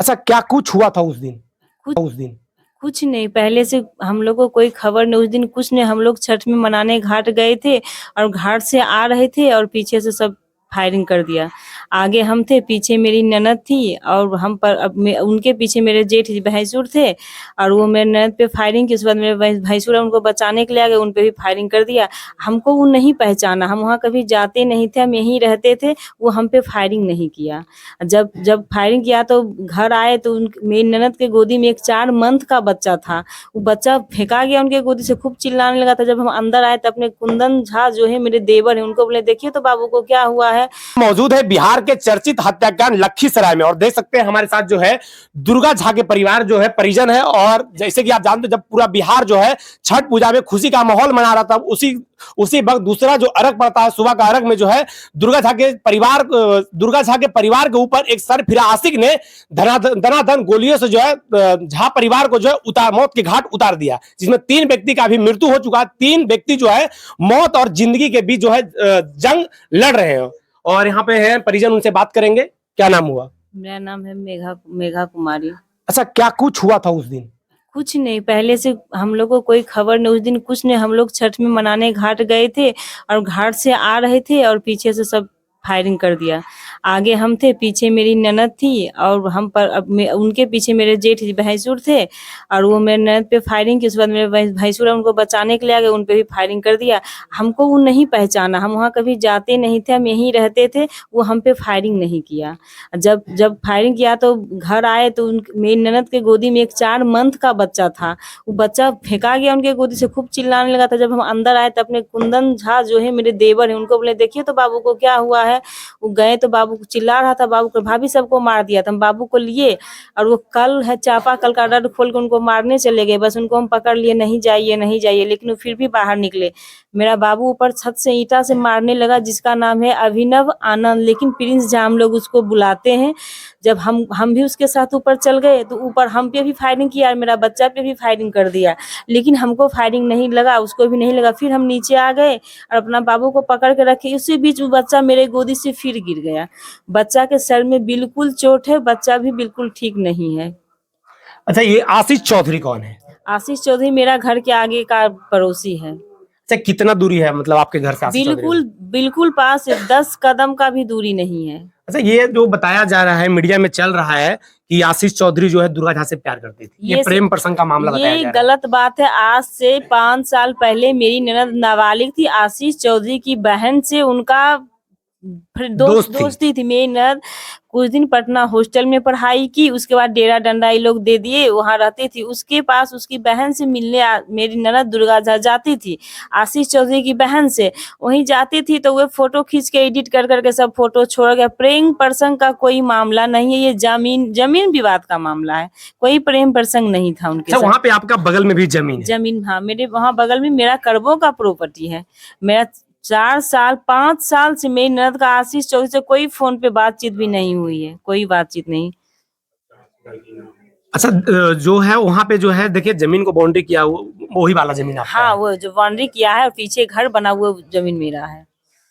अच्छा, क्या कुछ हुआ था उस दिन? कुछ कुछ नहीं, पहले से हम लोग को कोई खबर नहीं। उस दिन कुछ नहीं, हम लोग छठ में मनाने घाट गए थे और घाट से आ रहे थे और पीछे से सब फायरिंग कर दिया। आगे हम थे, पीछे मेरी ननद थी और हम पर उनके पीछे मेरे जेठ भैंसुर थे और वो मेरे ननद पे फायरिंग की। उसके बाद मेरे भैंसुर उनको बचाने के लिए आ गए, उन पे भी फायरिंग कर दिया। हमको वो नहीं पहचाना, हम वहाँ कभी जाते नहीं थे, हम यहीं रहते थे। वो हम पे फायरिंग नहीं किया। जब जब फायरिंग किया तो घर आए तो मेरी ननद के गोदी में एक 4 मंथ का बच्चा था। वो बच्चा फेंका गया उनके गोदी से, खूब चिल्लाने लगा था। जब हम अंदर आए तो अपने कुंदन झा जो है मेरे देवर है, उनको बोले देखिए तो बाबू को क्या हुआ है। मौजूद है बिहार के चर्चित हत्याकांड लखीसराय में और देख सकते हैं हमारे साथ जो है दुर्गा झा के परिवार जो है परिजन है। और जैसे कि आप जानते हैं जब पूरा बिहार जो है छठ पूजा में खुशी का माहौल मना रहा था, उसी वक्त दूसरा जो अर्घ पड़ता है सुबह का अर्घ में जो है दुर्गा झा के परिवार के ऊपर एक सरफिरा आशिक ने धनाधन गोलियों से जो है झा परिवार को जो है मौत के घाट उतार दिया, जिसमें 3 व्यक्ति का भी मृत्यु हो चुका है। 3 व्यक्ति जो है मौत और जिंदगी के बीच जो है जंग लड़ रहे हैं। और यहाँ पे हैं परिजन, उनसे बात करेंगे। क्या नाम हुआ? मेरा नाम है मेघा कुमारी। अच्छा, क्या कुछ हुआ था उस दिन? कुछ नहीं, पहले से हम लोग को कोई खबर नहीं। उस दिन कुछ नहीं, हम लोग छठ में मनाने घाट गए थे और घाट से आ रहे थे और पीछे से सब फायरिंग कर दिया। आगे हम थे, पीछे मेरी ननद थी और हम पर उनके पीछे मेरे जेठ भैंसुर थे और वो मेरे ननद पे फायरिंग की। उसके बाद मेरे भैंसुर उनको बचाने के लिए आ गए, उन पे भी फायरिंग कर दिया। हमको वो नहीं पहचाना, हम वहाँ कभी जाते नहीं थे, हम यहीं रहते थे। वो हम पे फायरिंग नहीं किया। जब जब फायरिंग किया तो घर आए तो मेरी ननद के गोदी में एक 4 मंथ का बच्चा था। वो बच्चा फेंका गया उनके गोदी से, खूब चिल्लाने लगा था। जब हम अंदर आए तो अपने कुंदन झा जो है मेरे देवर है, उनको बोले देखिए तो बाबू को क्या हुआ है। वो गए तो बाबू को चिल्ला रहा था, बाबू को भाभी सबको मार दिया था। हम बाबू को लिए और वो कल है चापाकल का रड खोल के उनको मारने चले गए। बस उनको हम पकड़ लिए, नहीं जाइए नहीं जाइए, लेकिन वो फिर भी बाहर निकले। मेरा बाबू ऊपर छत से ईंटा से मारने लगा, जिसका नाम है अभिनव आनंद, लेकिन प्रिंस झा हम लोग उसको बुलाते हैं। जब हम भी उसके साथ ऊपर चल गए तो ऊपर हम पे भी फायरिंग किया और मेरा बच्चा पे भी फायरिंग कर दिया, लेकिन हमको फायरिंग नहीं लगा, उसको भी नहीं लगा। फिर हम नीचे आ गए और अपना बाबू को पकड़ के रखे। उसी बीच वो बच्चा मेरे गोदी से फिर गिर गया। बच्चा के सर में बिल्कुल चोट है, बच्चा भी बिल्कुल ठीक नहीं है। अच्छा, ये आशीष चौधरी कौन है? आशीष चौधरी मेरा घर के आगे का पड़ोसी है। अच्छा, कितना दूरी है मतलब आपके घर से आशीष चौधरी? बिल्कुल बिल्कुल पास है, 10 कदम का भी दूरी नहीं है। अच्छा, ये जो बताया जा रहा है मीडिया में चल रहा है कि आशीष चौधरी जो है दुर्गा झा से प्यार करती थी, ये प्रेम प्रसंग का मामला बताया जा रहा है। गलत बात है। आज से 5 साल पहले मेरी ननद नाबालिग थी, आशीष चौधरी की बहन से उनका फिर दोस्ती थी। मेरी ननद कुछ दिन पटना हॉस्टल में पढ़ाई की, उसके बाद डेरा डंडा ये लोग दे दिए, वहां रहती थी। उसके पास उसकी बहन से मिलने मेरी ननद दुर्गा झा जाती थी, आशीष चौधरी की बहन से। वहीं जाती थी तो वो फोटो खींच के एडिट कर करके सब फोटो छोड़ गया। प्रेम प्रसंग का कोई मामला नहीं है, ये जमीन विवाद का मामला है, कोई प्रेम प्रसंग नहीं था उनके साथ। वहाँ पे आपका बगल में भी जमीन है? जमीन, हाँ, मेरे वहाँ बगल में मेरा करबों का प्रॉपर्टी है। मेरा 5 साल से मेरी ननद का आशीष चौधरी से कोई फोन पे बातचीत भी नहीं हुई है, कोई बातचीत नहीं। अच्छा, जो है वहाँ पे जो है देखिए जमीन को बाउंड्री किया हुआ वही वाला जमीन आपका हाँ, है? वो जो बाउंड्री किया है और पीछे घर बना हुआ जमीन मेरा है।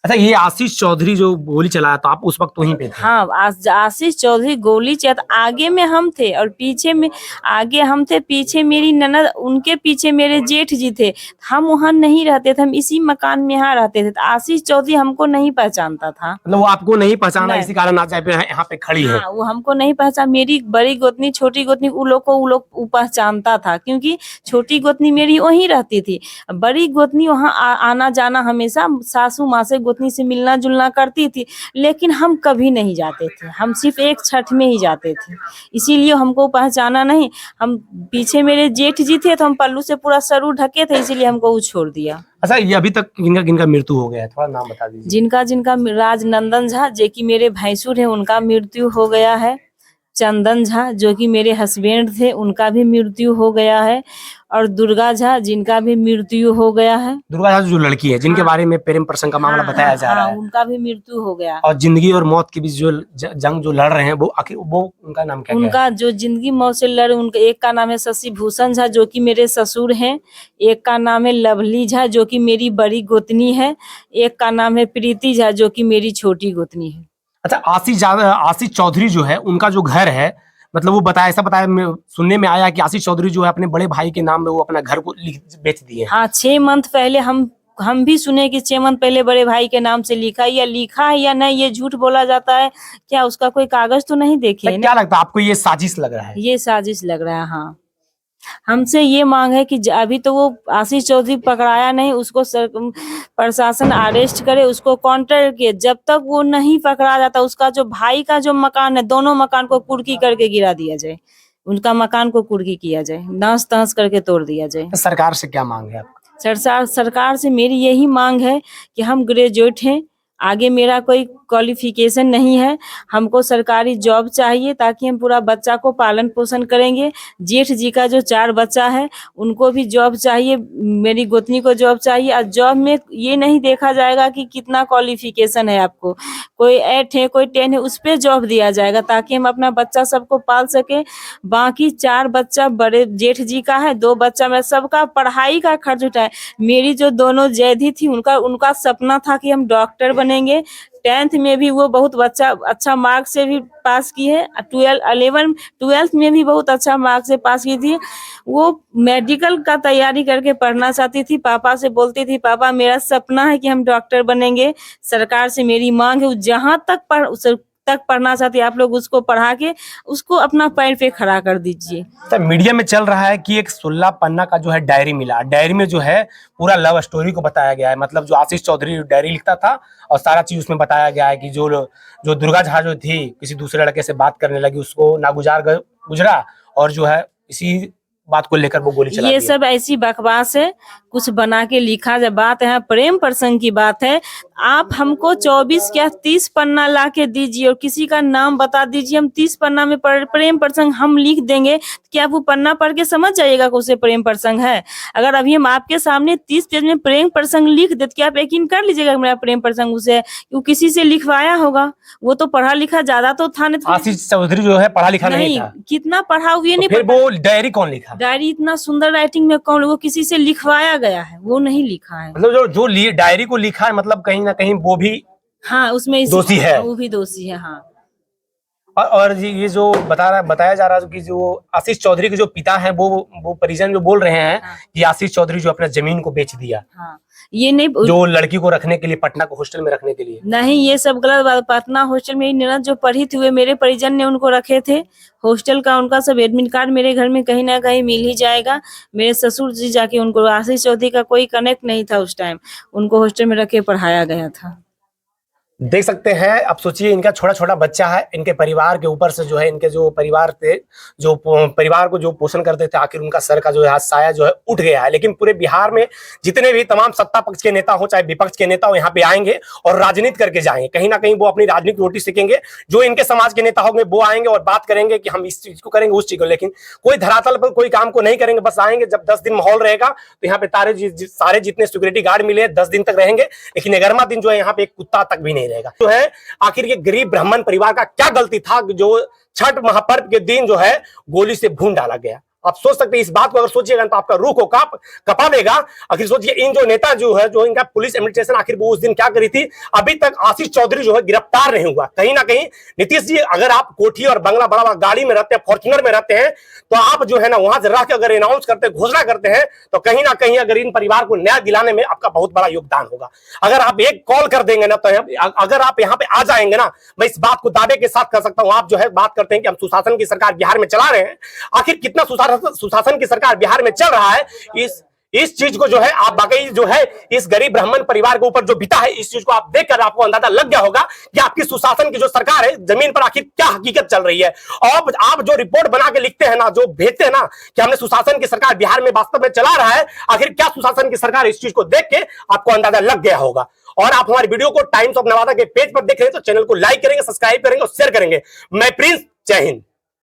अच्छा, ये आशीष चौधरी जो गोली चलाया तो आप उस वक्त वहीं पे थे? हाँ, आशीष चौधरी गोली चला, आगे में हम थे और पीछे में, आगे हम थे, पीछे मेरी ननद, उनके पीछे मेरे जेठ जी थे। हम वहाँ नहीं रहते थे, हम इसी मकान में यहाँ रहते थे। तो आशीष चौधरी हमको नहीं पहचानता था। मतलब वो आपको नहीं पहचाना, इसी कारण आज यहाँ पे खड़ी है? हाँ, वो हमको नहीं पहचान। मेरी बड़ी गोतनी छोटी गोतनी वो लोग पहचानता था, क्योंकि छोटी गोतनी मेरी वहीं रहती थी। बड़ी गोतनी वहाँ आना जाना हमेशा सासू माँ से गोतनी से मिलना जुलना करती थी, लेकिन हम कभी नहीं जाते थे, हम सिर्फ एक छठ में ही जाते थे, इसीलिए हमको पहचाना नहीं। हम पीछे मेरे जेठ जी थे तो हम पल्लू से पूरा सरू ढके थे, इसीलिए हमको वो छोड़ दिया। अच्छा, ये अभी तक किनका मृत्यु हो गया है, थोड़ा नाम बता दीजिए। जिनका राजनंदन झा जो कि मेरे भैंसुर है, उनका मृत्यु हो गया है। चंदन झा जो कि मेरे हस्बैंड थे, उनका भी मृत्यु हो गया है। और दुर्गा झा जिनका भी मृत्यु हो गया है। दुर्गा झा जो लड़की है जिनके बारे में प्रेम प्रसंग का मामला बताया जा रहा है, उनका भी मृत्यु हो गया। और जिंदगी और मौत के बीच जो जंग जो लड़ रहे हैं वो उनका नाम क्या है? उनका जो जिंदगी मौत से लड़े, उनका एक का नाम है शशि भूषण झा जो कि मेरे ससुर हैं, एक का नाम है लवली झा जो कि मेरी बड़ी गोतनी है, एक का नाम है प्रीति झा जो कि मेरी छोटी गोतनी है। अच्छा, आशीष चौधरी जो है उनका जो घर है मतलब वो बताया, ऐसा बताया, सुनने में आया कि आशीष चौधरी जो है अपने बड़े भाई के नाम में वो अपना घर को बेच दिए। हाँ, 6 मंथ पहले हम भी सुने कि 6 मंथ पहले बड़े भाई के नाम से लिखा है या नहीं, ये झूठ बोला जाता है क्या? उसका कोई कागज तो नहीं देखे है ना? क्या लगता है आपको, ये साजिश लग रहा है? ये साजिश लग रहा है। हाँ, हमसे ये मांग है कि अभी तो वो आशीष चौधरी पकड़ाया नहीं, उसको प्रशासन अरेस्ट करे, उसको काउंटर किए। जब तक वो नहीं पकड़ा जाता, उसका जो भाई का जो मकान है, दोनों मकान को कुर्की करके गिरा दिया जाए, उनका मकान को कुर्की किया जाए, नाश तहस करके तोड़ दिया जाए। सरकार से क्या मांग है आपकी? सरकार से मेरी यही मांग है कि हम ग्रेजुएट हैं, आगे मेरा कोई क्वालिफिकेशन नहीं है, हमको सरकारी जॉब चाहिए ताकि हम पूरा बच्चा को पालन पोषण करेंगे। जेठ जी का जो 4 बच्चा है उनको भी जॉब चाहिए, मेरी गोतनी को जॉब चाहिए। और जॉब में ये नहीं देखा जाएगा कि कितना क्वालिफिकेशन है आपको, कोई 8 है कोई 10 है, उस पर जॉब दिया जाएगा ताकि हम अपना बच्चा सबको पाल सके। बाकी 4 बच्चा बड़े जेठ जी का है, 2 बच्चा मैं सबका पढ़ाई का खर्च उठाए। मेरी जो दोनों जैधी थी उनका सपना था कि हम डॉक्टर बनेंगे। 10th में भी वो बहुत अच्छा मार्क्स से भी पास की है। 12th में भी बहुत अच्छा मार्क्स से पास की थी। वो मेडिकल का तैयारी करके पढ़ना चाहती थी। पापा से बोलती थी, पापा मेरा सपना है कि हम डॉक्टर बनेंगे। सरकार से मेरी मांग है, जहाँ तक पढ़ना चाहती है आप लोग उसको पढ़ा के उसको अपना पैर पे खड़ा कर दीजिए। तो मीडिया में चल रहा है कि एक 16 पन्ना का जो है डायरी मिला, डायरी में जो है पूरा लव स्टोरी को बताया गया है। मतलब जो आशीष चौधरी डायरी लिखता था और सारा चीज उसमें बताया गया है कि जो दुर्गा झा जो थी किसी दूसरे लड़के से बात करने लगी, उसको नागुजार गुजरा और जो है इसी बात को लेकर वो गोली चला ये दिया। सब ऐसी बकवास है, कुछ बना के लिखा जाए। बात है प्रेम प्रसंग की बात है। आप हमको 24 क्या 30 पन्ना ला के दीजिए और किसी का नाम बता दीजिए, हम 30 पन्ना में प्रेम प्रसंग हम लिख देंगे। क्या आप वो पन्ना पढ़ के समझ जाइएगा कि उसे प्रेम प्रसंग है? अगर अभी हम आपके सामने 30 पेज में प्रेम प्रसंग लिख दे तो क्या आप यकीन कर लीजिएगा मेरा प्रेम प्रसंग उसे वो किसी से लिखवाया होगा? वो तो पढ़ा लिखा ज्यादा तो था नहीं। आशीष चौधरी जो है पढ़ा लिखा नहीं था। कितना पढ़ा हुआ नहीं, फिर वो डायरी कौन लिखा? डायरी इतना सुंदर राइटिंग में कौन, वो किसी से लिखवाया गया है, वो नहीं लिखा है। मतलब जो डायरी को लिखा है, मतलब कहीं ना कहीं वो भी हाँ उसमें दोषी है। वो भी दोषी है। हाँ, और ये जो बताया जा रहा है कि जो आशीष चौधरी के जो पिता हैं वो परिजन जो बोल रहे हैं कि आशीष चौधरी जो अपना जमीन को बेच दिया। हाँ, ये नहीं, जो लड़की को रखने के लिए पटना को हॉस्टल में रखने के लिए। नहीं, ये सब गलत बात। पटना हॉस्टल में ननद जो पढ़ी थी, मेरे परिजन ने उनको रखे थे हॉस्टल का। उनका सब एडमिट कार्ड मेरे घर में कहीं ना कहीं मिल ही जाएगा। मेरे ससुर जी जाके उनको, आशीष चौधरी का कोई कनेक्ट नहीं था उस टाइम, उनको हॉस्टल में रख के पढ़ाया गया था। देख सकते हैं। अब सोचिए इनका छोटा छोटा बच्चा है, इनके परिवार के ऊपर से जो है इनके जो परिवार थे, जो परिवार को जो पोषण करते थे, आखिर उनका सर का जो है साया जो है उठ गया है। लेकिन पूरे बिहार में जितने भी तमाम सत्ता पक्ष के नेता हो चाहे विपक्ष के नेता हो, यहाँ पे आएंगे और राजनीति करके जाएंगे। कहीं ना कहीं वो अपनी राजनीतिक रोटी सीखेंगे। जो इनके समाज के नेता होंगे वो आएंगे और बात करेंगे कि हम इस चीज को करेंगे उस चीज को, लेकिन कोई धरातल पर कोई काम को नहीं करेंगे। बस आएंगे, जब 10 दिन माहौल रहेगा तो यहाँ पे सारे जितने सिक्योरिटी गार्ड मिले 10 दिन तक रहेंगे, लेकिन 11वां दिन जो है यहाँ पे एक कुत्ता तक भी नहीं रहेगा। जो है आखिर ये गरीब ब्राह्मण परिवार का क्या गलती था जो छठ महापर्व के दिन जो है गोली से भून डाला गया? आप सोच सकते हैं इस बात को, अगर सोचिएगा तो आपका रूह को कपा देगा। आखिर सोचिए इन जो नेता जो है, जो इनका पुलिस एडमिनिस्ट्रेशन आखिर वो उस दिन क्या करी थी? अभी तक आशीष चौधरी जो है गिरफ्तार नहीं हुआ। कहीं ना कहीं नीतीश जी, अगर आप कोठी और बंगला बड़ा बड़ा गाड़ी में रहते हैं, फॉर्च्यूनर में रहते हैं, तो आप जो है ना वहां से रह के अगर अनाउंस करते, घोषणा करते हैं, तो कहीं ना कहीं अगर इन परिवार को न्याय दिलाने में आपका बहुत बड़ा योगदान होगा। अगर आप एक कॉल कर देंगे ना, तो अगर आप यहाँ पे आ जाएंगे ना, मैं इस बात को दावे के साथ कर सकता हूं। आप जो है बात करते हैं कि हम सुशासन की सरकार बिहार में चला रहे हैं, आखिर कितना सुशासन की सरकार बिहार में चल रहा है? इस चीज को जो है आप बाकी जो है इस गरीब ब्राह्मण परिवार के ऊपर जो बीता है, इस चीज को आप देखकर आपको अंदाजा लग गया होगा कि आपकी सुशासन की जो सरकार है जमीन पर आखिर क्या हकीकत चल रही है। और आप जो रिपोर्ट बना के लिखते हैं ना, जो भेजते हैं ना कि हमने सुशासन की सरकार बिहार में वास्तव में चला रहा है, आखिर क्या सुशासन की सरकार? इस चीज को देख के आपको अंदाजा लग गया होगा। और आप हमारे वीडियो को टाइम्स ऑफ नवादा के पेज पर देख रहे हैं तो चैनल को लाइक करेंगे, सब्सक्राइब करेंगे और शेयर करेंगे। मैं प्रिंस, जय हिंद।